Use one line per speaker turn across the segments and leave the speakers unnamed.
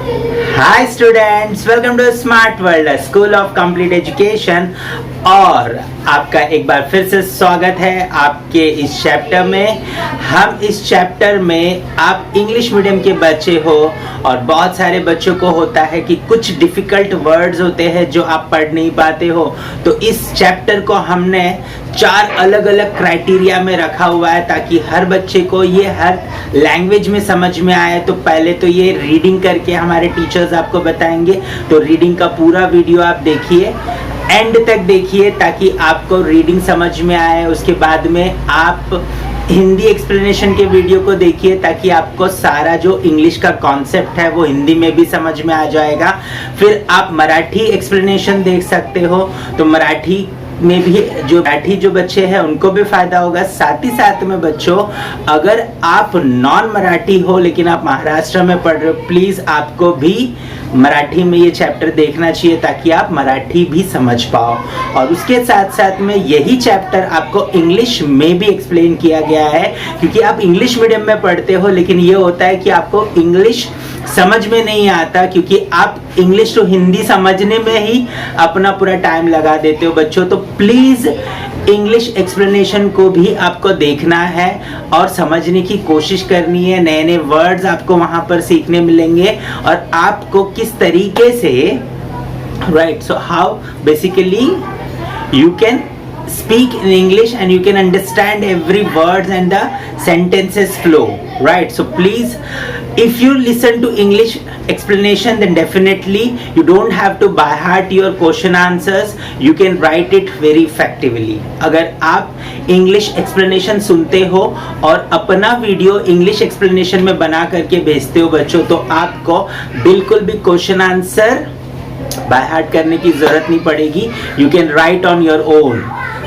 Hi students, welcome to Smart World School of Complete Education. और आपका एक बार फिर से स्वागत है आपके इस चैप्टर में। हम इस चैप्टर में आप इंग्लिश मीडियम के बच्चे हो और बहुत सारे बच्चों को होता है कि कुछ डिफिकल्ट वर्ड्स होते हैं जो आप पढ़ नहीं पाते हो। तो इस चैप्टर को हमने 4 अलग अलग क्राइटेरिया में रखा हुआ है ताकि हर बच्चे को ये हर लैंग्वेज में समझ में आए। तो पहले तो ये रीडिंग करके हमारे टीचर्स आपको बताएंगे, तो रीडिंग का पूरा वीडियो आप देखिए, एंड तक देखिए ताकि आपको रीडिंग समझ में आए। उसके बाद में आप हिंदी एक्सप्लेनेशन के वीडियो को देखिए ताकि आपको सारा जो इंग्लिश का कॉन्सेप्ट है वो हिंदी में भी समझ में आ जाएगा। फिर आप मराठी एक्सप्लेनेशन देख सकते हो, तो मराठी में भी जो बच्चे हैं उनको भी फायदा होगा। साथ ही साथ में बच्चों, अगर आप नॉन मराठी हो लेकिन आप महाराष्ट्र में पढ़ रहे हो, प्लीज आपको भी मराठी में ये चैप्टर देखना चाहिए ताकि आप मराठी भी समझ पाओ। और उसके साथ साथ में यही चैप्टर आपको इंग्लिश में भी एक्सप्लेन किया गया है, क्योंकि आप इंग्लिश मीडियम में पढ़ते हो लेकिन ये होता है कि आपको इंग्लिश समझ में नहीं आता, क्योंकि आप इंग्लिश तो हिंदी समझने में ही अपना पूरा टाइम लगा देते हो बच्चों। तो प्लीज इंग्लिश एक्सप्लेनेशन को भी आपको देखना है और समझने की कोशिश करनी है। नए नए वर्ड्स आपको वहां पर सीखने मिलेंगे और आपको किस तरीके से right, so how basically you can speak in English and you can understand every words and the sentences flow, right? So please, if you listen to English explanation, then definitely you don't have to by heart your question answers, you can write it very effectively. अगर आप English explanation सुनते हो और अपना video English explanation में बना करके भेजते हो बच्चों, तो आपको बिल्कुल भी क्वेश्चन आंसर बाय हार्ट करने की जरूरत नहीं पड़ेगी। You can write on your own.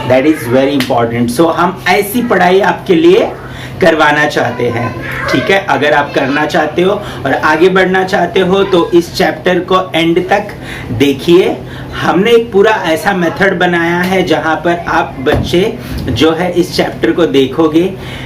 That is very important. So हम ऐसी पढ़ाई आपके लिए करवाना चाहते हैं, ठीक है। अगर आप करना चाहते हो और आगे बढ़ना चाहते हो तो इस चैप्टर को एंड तक देखिए। हमने एक पूरा ऐसा मेथड बनाया है जहां पर आप बच्चे जो है इस चैप्टर को देखोगे,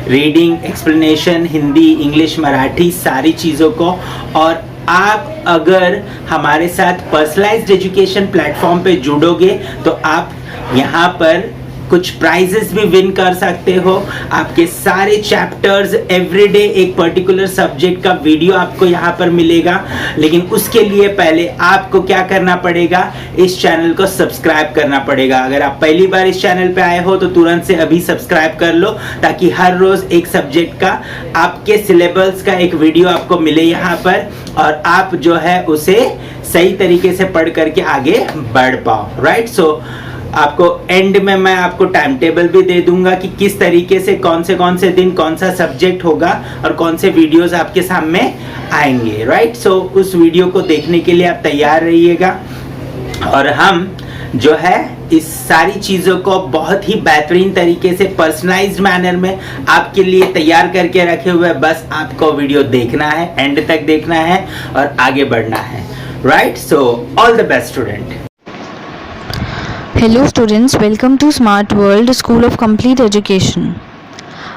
reading, explanation, Hindi, English, Marathi, सारी चीज़ों को। और आप अगर हमारे साथ पर्सनलाइज्ड एजुकेशन प्लेटफॉर्म पे जुड़ोगे तो आप यहाँ पर कुछ प्राइजेस भी विन कर सकते हो। आपके सारे चैप्टर्स एवरीडे एक पर्टिकुलर सब्जेक्ट का वीडियो आपको यहाँ पर मिलेगा। लेकिन उसके लिए पहले आपको क्या करना पड़ेगा, इस चैनल को सब्सक्राइब करना पड़ेगा। अगर आप पहली बार इस चैनल पे आए हो तो तुरंत से अभी सब्सक्राइब कर लो ताकि हर रोज एक सब्जेक्ट का आपके सिलेबस का एक वीडियो आपको मिले यहाँ पर, और आप जो है उसे सही तरीके से पढ़ करके आगे बढ़ पाओ, राइट। सो आपको एंड में मैं आपको टाइम टेबल भी दे दूंगा कि किस तरीके से कौन से दिन कौन सा सब्जेक्ट होगा और कौन से वीडियोस आपके सामने आएंगे, राइट। सो उस वीडियो को देखने के लिए आप तैयार रहिएगा। और हम जो है इस सारी चीज़ों को बहुत ही बेहतरीन तरीके से पर्सनलाइज्ड मैनर में आपके लिए तैयार करके रखे हुए। बस आपको वीडियो देखना है, एंड तक देखना है और आगे बढ़ना है, right. So all the best student.
Hello students, welcome to Smart World School of Complete Education.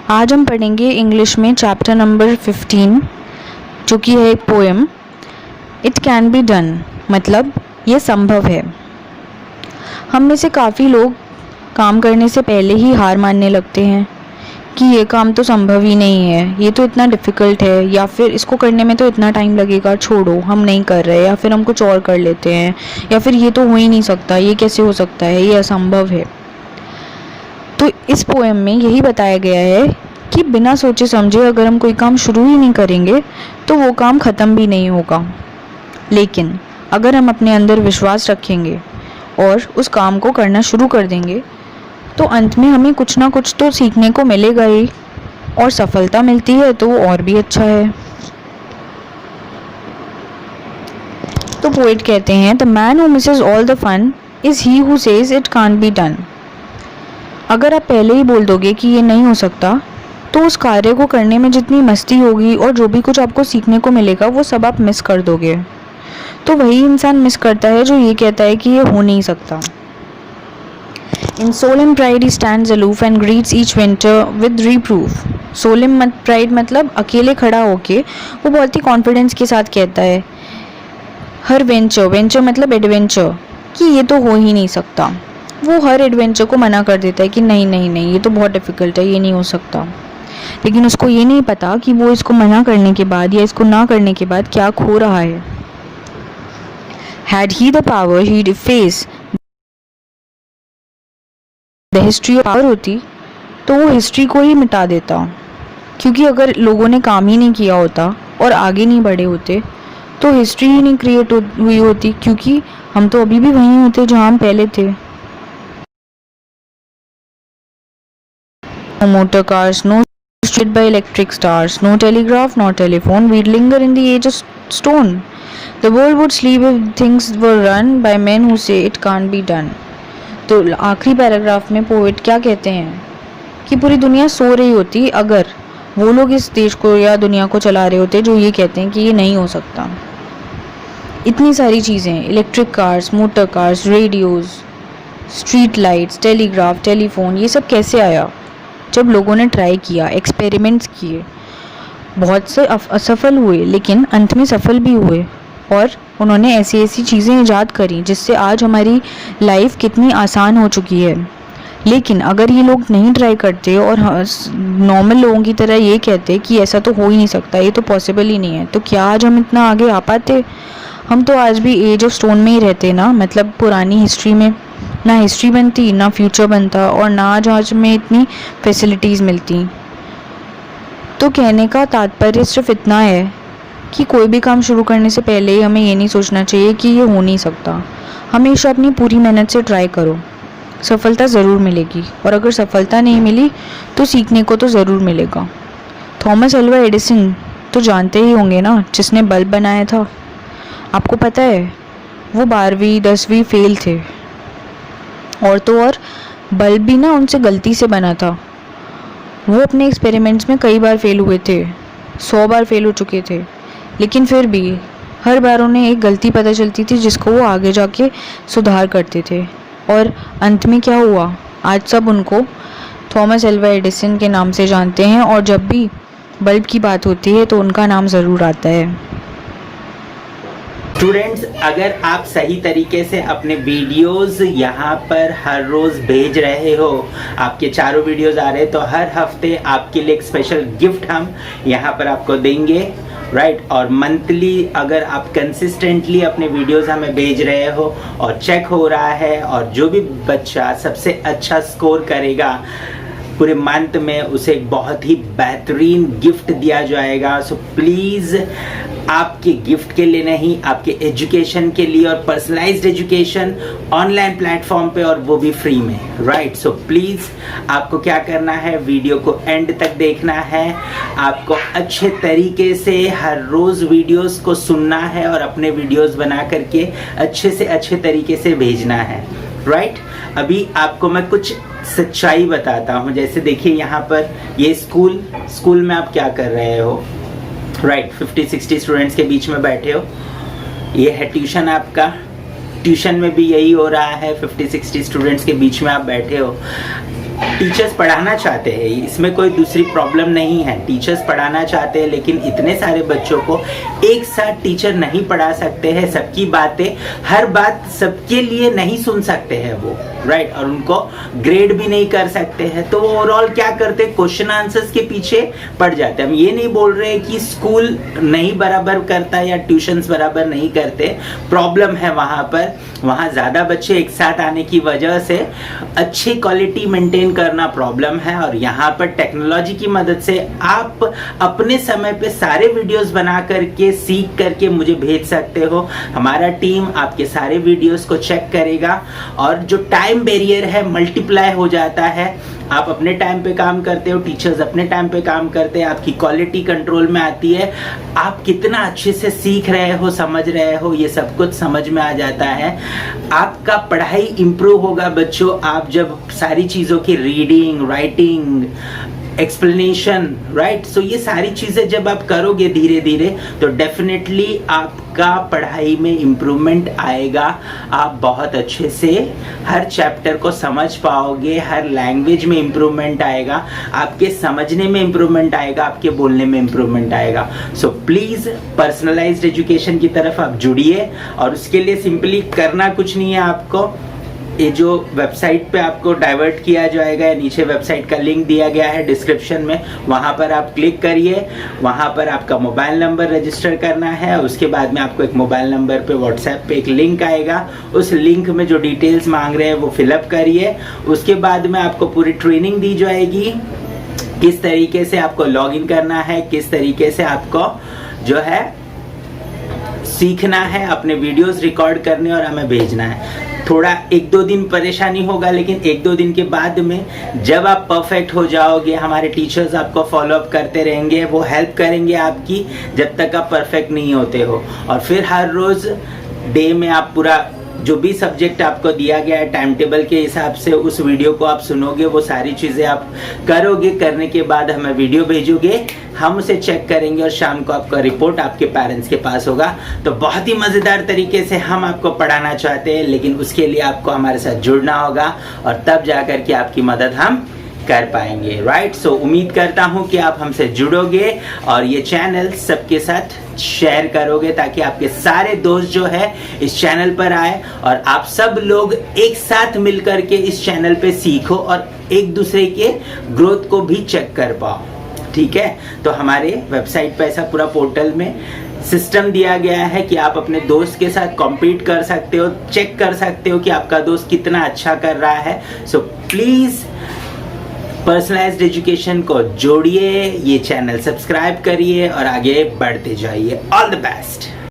आज हम पढ़ेंगे इंग्लिश में चैप्टर नंबर 15, जो कि है एक poem, it can be done, मतलब ये संभव है। हम में से काफ़ी लोग काम करने से पहले ही हार मानने लगते हैं कि ये काम तो संभव ही नहीं है, ये तो इतना डिफ़िकल्ट है, या फिर इसको करने में तो इतना टाइम लगेगा, छोड़ो हम नहीं कर रहे, या फिर हम कुछ और कर लेते हैं, या फिर ये तो हो ही नहीं सकता, ये कैसे हो सकता है, ये असंभव है। तो इस पोएम में यही बताया गया है कि बिना सोचे समझे अगर हम कोई काम शुरू ही नहीं करेंगे तो वो काम ख़त्म भी नहीं होगा। लेकिन अगर हम अपने अंदर विश्वास रखेंगे और उस काम को करना शुरू कर देंगे तो अंत में हमें कुछ ना कुछ तो सीखने को मिलेगा ही, और सफलता मिलती है तो वो और भी अच्छा है। तो पोएट कहते हैं, the man who misses all the fun is he who says it can't be done. अगर आप पहले ही बोल दोगे कि ये नहीं हो सकता तो उस कार्य को करने में जितनी मस्ती होगी और जो भी कुछ आपको सीखने को मिलेगा वो सब आप मिस कर दोगे। तो वही इंसान मिस करता है जो ये कहता है कि ये हो नहीं सकता। In solemn pride he stands aloof and greets each winter with reproof. Solemn pride मतलब अकेले खड़ा होके वो बहुत ही कॉन्फिडेंस के साथ कहता है हर वेंचर, वेंचर मतलब एडवेंचर, कि ये तो हो ही नहीं सकता। वो हर एडवेंचर को मना कर देता है कि नहीं नहीं नहीं, ये तो बहुत डिफ़िकल्ट है, ये नहीं हो सकता। लेकिन उसको ये नहीं पता कि वो इसको मना करने के बाद या इसको ना करने के बाद क्या खो रहा है। Had he the power, he'd face the history of power होती तो वो हिस्ट्री को ही मिटा देता, क्योंकि अगर लोगों ने काम ही नहीं किया होता और आगे नहीं बढ़े होते तो हिस्ट्री ही नहीं क्रिएट हुई होती, क्योंकि हम तो अभी भी वहीं होते जहाँ हम पहले थे। No motor cars, no street by electric stars, no telegraph, no telephone, we'd linger in the age of stone. The world would sleep if things were run by men who say it can't be done. तो आखिरी paragraph में poet क्या कहते हैं कि पूरी दुनिया सो रही होती अगर वो लोग इस देश को या दुनिया को चला रहे होते जो ये कहते हैं कि ये नहीं हो सकता। इतनी सारी चीज़ें, electric cars, motor cars, radios, street lights, telegraph, telephone, ये सब कैसे आया? जब लोगों ने ट्राई किया, एक्सपेरिमेंट्स किए, बहुत से असफल हुए लेकिन अंत में सफल भी हुए, और उन्होंने ऐसी ऐसी चीज़ें ईजाद करी जिससे आज हमारी लाइफ कितनी आसान हो चुकी है। लेकिन अगर ये लोग नहीं ट्राई करते और नॉर्मल लोगों की तरह ये कहते कि ऐसा तो हो ही नहीं सकता, ये तो पॉसिबल ही नहीं है, तो क्या आज हम इतना आगे आ पाते? हम तो आज भी एज ऑफ स्टोन में ही रहते ना, मतलब पुरानी हिस्ट्री में ना हिस्ट्री बनती, ना फ्यूचर बनता, और ना आज में इतनी फैसिलिटीज़ मिलती। तो कहने का तात्पर्य सिर्फ इतना है कि कोई भी काम शुरू करने से पहले ही हमें ये नहीं सोचना चाहिए कि ये हो नहीं सकता। हमेशा अपनी पूरी मेहनत से ट्राई करो, सफलता ज़रूर मिलेगी, और अगर सफलता नहीं मिली तो सीखने को तो ज़रूर मिलेगा। थॉमस अल्वा एडिसन तो जानते ही होंगे ना, जिसने बल्ब बनाया था। आपको पता है वो 12वीं 10वीं फेल थे, और तो और बल्ब भी ना उनसे गलती से बना था। वो अपने एक्सपेरिमेंट्स में कई बार फेल हुए थे, 100 बार फेल हो चुके थे, लेकिन फिर भी हर बार उन्हें एक गलती पता चलती थी जिसको वो आगे जाके सुधार करते थे, और अंत में क्या हुआ? आज सब उनको थॉमस अल्वा एडिसन के नाम से जानते हैं, और जब भी बल्ब की बात होती है तो उनका नाम ज़रूर आता है।
स्टूडेंट्स, अगर आप सही तरीके से अपने वीडियोस यहाँ पर हर रोज़ भेज रहे हो, आपके चारों वीडियोस आ रहे हैं, तो हर हफ्ते आपके लिए एक स्पेशल गिफ्ट हम यहाँ पर आपको देंगे, राइट। और मंथली अगर आप कंसिस्टेंटली अपने वीडियोस हमें भेज रहे हो और चेक हो रहा है, और जो भी बच्चा सबसे अच्छा स्कोर करेगा पूरे मंथ में, उसे एक बहुत ही बेहतरीन गिफ्ट दिया जाएगा। सो प्लीज़, आपके गिफ्ट के लिए नहीं, आपके एजुकेशन के लिए, और पर्सनलाइज्ड एजुकेशन ऑनलाइन प्लेटफॉर्म पे, और वो भी फ्री में, राइट। सो प्लीज़, आपको क्या करना है, वीडियो को एंड तक देखना है, आपको अच्छे तरीके से हर रोज़ वीडियोस को सुनना है और अपने वीडियोस बना करके अच्छे से अच्छे तरीके से भेजना है, राइट। अभी आपको मैं कुछ सच्चाई बताता हूँ। जैसे देखिए यहाँ पर ये स्कूल में आप क्या कर रहे हो, राइट। 50-60 स्टूडेंट्स के बीच में बैठे हो। ये है ट्यूशन आपका, ट्यूशन में भी यही हो रहा है, 50-60 स्टूडेंट्स के बीच में आप बैठे हो। टीचर्स पढ़ाना चाहते हैं, इसमें कोई दूसरी प्रॉब्लम नहीं है, टीचर्स पढ़ाना चाहते हैं, लेकिन इतने सारे बच्चों को एक साथ टीचर नहीं पढ़ा सकते हैं। सबकी बातें, हर बात सबके लिए नहीं सुन सकते हैं वो, राइट। और उनको ग्रेड भी नहीं कर सकते हैं, तो ओवरऑल क्या करते हैं, क्वेश्चन आंसर्स के पीछे पड़ जाते हैं। हम ये नहीं बोल रहे कि स्कूल नहीं बराबर करता या ट्यूशन्स बराबर नहीं करते, प्रॉब्लम है वहाँ पर। वहाँ ज़्यादा बच्चे एक साथ आने की वजह से अच्छी क्वालिटी मेंटेन करना प्रॉब्लम है, और यहाँ पर टेक्नोलॉजी की मदद से आप अपने समय पे सारे वीडियोस बना करके सीख करके मुझे भेज सकते हो। हमारा टीम आपके सारे वीडियोस को चेक करेगा, और जो टाइम बैरियर है मल्टीप्लाई हो जाता है। आप अपने टाइम पे काम करते हो, टीचर्स अपने टाइम पे काम करते हैं, आपकी क्वालिटी कंट्रोल में आती है, आप कितना अच्छे से सीख रहे हो, समझ रहे हो, ये सब कुछ समझ में आ जाता है। आपका पढ़ाई इंप्रूव होगा बच्चों, आप जब सारी चीज़ों की रीडिंग, राइटिंग, एक्सप्लेनेशन, राइट। सो ये सारी चीज़ें जब आप करोगे धीरे धीरे तो डेफिनेटली आपका पढ़ाई में इम्प्रूवमेंट आएगा। आप बहुत अच्छे से हर चैप्टर को समझ पाओगे, हर लैंग्वेज में इम्प्रूवमेंट आएगा, आपके समझने में इम्प्रूवमेंट आएगा, आपके बोलने में इम्प्रूवमेंट आएगा। सो प्लीज़ पर्सनलाइज्ड एजुकेशन की तरफ आप जुड़िए, और उसके लिए सिंपली करना कुछ नहीं है आपको। ये जो वेबसाइट पे आपको डाइवर्ट किया जाएगा, नीचे वेबसाइट का लिंक दिया गया है डिस्क्रिप्शन में, वहाँ पर आप क्लिक करिए। वहाँ पर आपका मोबाइल नंबर रजिस्टर करना है। उसके बाद में आपको एक मोबाइल नंबर पे व्हाट्सएप पे एक लिंक आएगा। उस लिंक में जो डिटेल्स मांग रहे हैं वो फिलअप करिए। उसके बाद में आपको पूरी ट्रेनिंग दी जाएगी, किस तरीके से आपको लॉगिन करना है, किस तरीके से आपको जो है सीखना है, अपने वीडियोस रिकॉर्ड करने और हमें भेजना है। थोड़ा 1-2 दिन परेशानी होगा, लेकिन 1-2 दिन के बाद में जब आप परफेक्ट हो जाओगे, हमारे टीचर्स आपको फॉलो अप करते रहेंगे, वो हेल्प करेंगे आपकी जब तक आप परफेक्ट नहीं होते हो। और फिर हर रोज़ डे में आप पूरा जो भी सब्जेक्ट आपको दिया गया है टाइम टेबल के हिसाब से उस वीडियो को आप सुनोगे, वो सारी चीज़ें आप करोगे। करने के बाद हमें वीडियो भेजोगे, हम उसे चेक करेंगे और शाम को आपका रिपोर्ट आपके पेरेंट्स के पास होगा। तो बहुत ही मज़ेदार तरीके से हम आपको पढ़ाना चाहते हैं, लेकिन उसके लिए आपको हमारे साथ जुड़ना होगा और तब जाकर के आपकी मदद हम कर पाएंगे, राइट। सो उम्मीद करता हूँ कि आप हमसे जुड़ोगे और ये चैनल सबके साथ शेयर करोगे, ताकि आपके सारे दोस्त जो है इस चैनल पर आए और आप सब लोग एक साथ मिलकर के इस चैनल पे सीखो और एक दूसरे के ग्रोथ को भी चेक कर पाओ, ठीक है। तो हमारे वेबसाइट पे ऐसा पूरा पोर्टल में सिस्टम दिया गया है कि आप अपने दोस्त के साथ कॉम्पीट कर सकते हो, चेक कर सकते हो कि आपका दोस्त कितना अच्छा कर रहा है। सो प्लीज़ पर्सनलाइज्ड एजुकेशन को जोड़िए, ये चैनल सब्सक्राइब करिए और आगे बढ़ते जाइए। All the best.